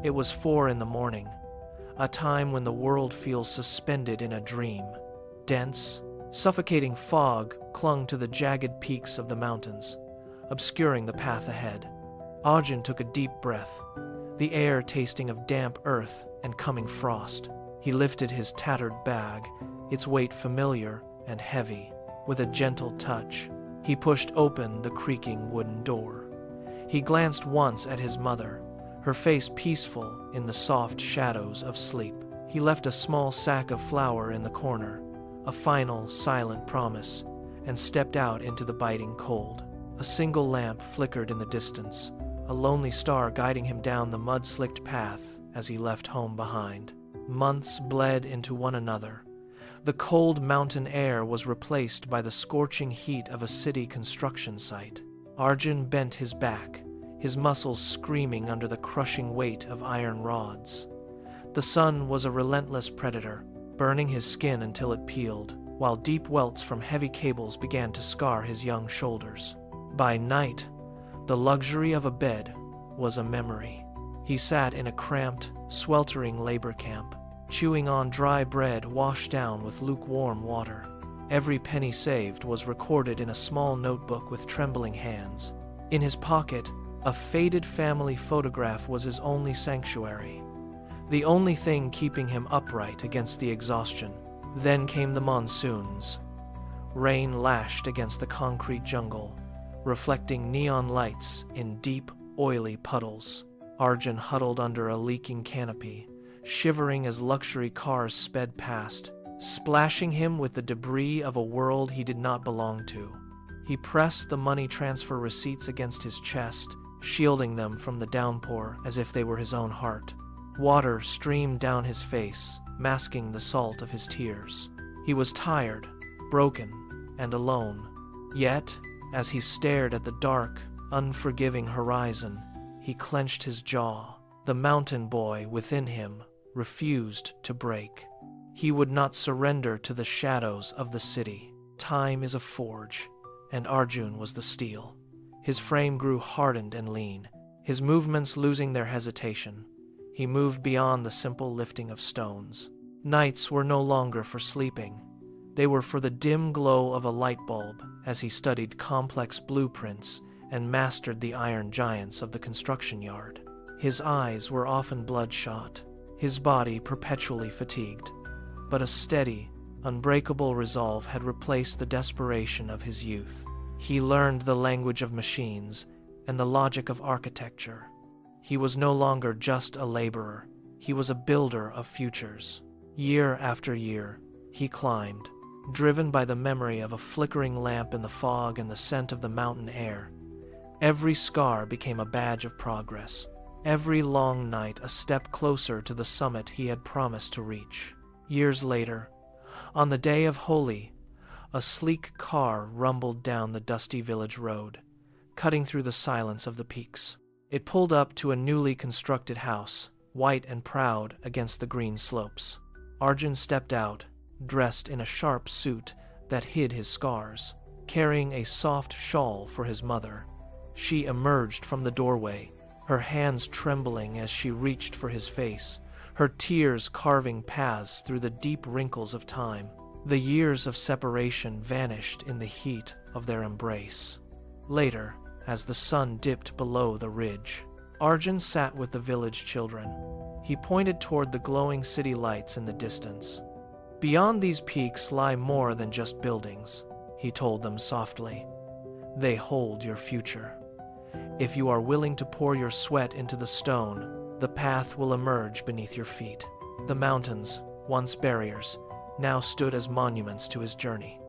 It was 4 in the morning, a time when the world feels suspended in a dream. Dense, suffocating fog clung to the jagged peaks of the mountains, obscuring the path ahead. Arjun took a deep breath, the air tasting of damp earth and coming frost. He lifted his tattered bag, its weight familiar and heavy. With a gentle touch, he pushed open the creaking wooden door. He glanced once at his mother, her face peaceful in the soft shadows of sleep. He left a small sack of flour in the corner, a final, silent promise, and stepped out into the biting cold. A single lamp flickered in the distance, a lonely star guiding him down the mud-slicked path as he left home behind. Months bled into one another. The cold mountain air was replaced by the scorching heat of a city construction site. Arjun bent his back, his muscles screaming under the crushing weight of iron rods. The sun was a relentless predator, burning his skin until it peeled, while deep welts from heavy cables began to scar his young shoulders. By night, the luxury of a bed was a memory. He sat in a cramped, sweltering labor camp, chewing on dry bread washed down with lukewarm water. Every penny saved was recorded in a small notebook with trembling hands. In his pocket, a faded family photograph was his only sanctuary, the only thing keeping him upright against the exhaustion. Then came the monsoons. Rain lashed against the concrete jungle, reflecting neon lights in deep, oily puddles. Arjun huddled under a leaking canopy, shivering as luxury cars sped past, splashing him with the debris of a world he did not belong to. He pressed the money transfer receipts against his chest, shielding them from the downpour as if they were his own heart. Water streamed down his face, masking the salt of his tears. He was tired, broken, and alone. Yet, as he stared at the dark, unforgiving horizon, he clenched his jaw. The mountain boy within him refused to break. He would not surrender to the shadows of the city. Time is a forge, and Arjun was the steel. His frame grew hardened and lean, his movements losing their hesitation. He moved beyond the simple lifting of stones. Nights were no longer for sleeping. They were for the dim glow of a light bulb as he studied complex blueprints and mastered the iron giants of the construction yard. His eyes were often bloodshot, his body perpetually fatigued, but a steady, unbreakable resolve had replaced the desperation of his youth. He learned the language of machines and the logic of architecture. He was no longer just a laborer, he was a builder of futures. Year after year, he climbed, driven by the memory of a flickering lamp in the fog and the scent of the mountain air. Every scar became a badge of progress. Every long night a step closer to the summit he had promised to reach. Years later, on the day of Holi, a sleek car rumbled down the dusty village road, cutting through the silence of the peaks. It pulled up to a newly constructed house, white and proud against the green slopes. Arjun stepped out, dressed in a sharp suit that hid his scars, carrying a soft shawl for his mother. She emerged from the doorway, her hands trembling as she reached for his face, her tears carving paths through the deep wrinkles of time. The years of separation vanished in the heat of their embrace. Later, as the sun dipped below the ridge, Arjun sat with the village children. He pointed toward the glowing city lights in the distance. "Beyond these peaks lie more than just buildings," he told them softly. "They hold your future. If you are willing to pour your sweat into the stone, the path will emerge beneath your feet." The mountains, once barriers, now stood as monuments to his journey.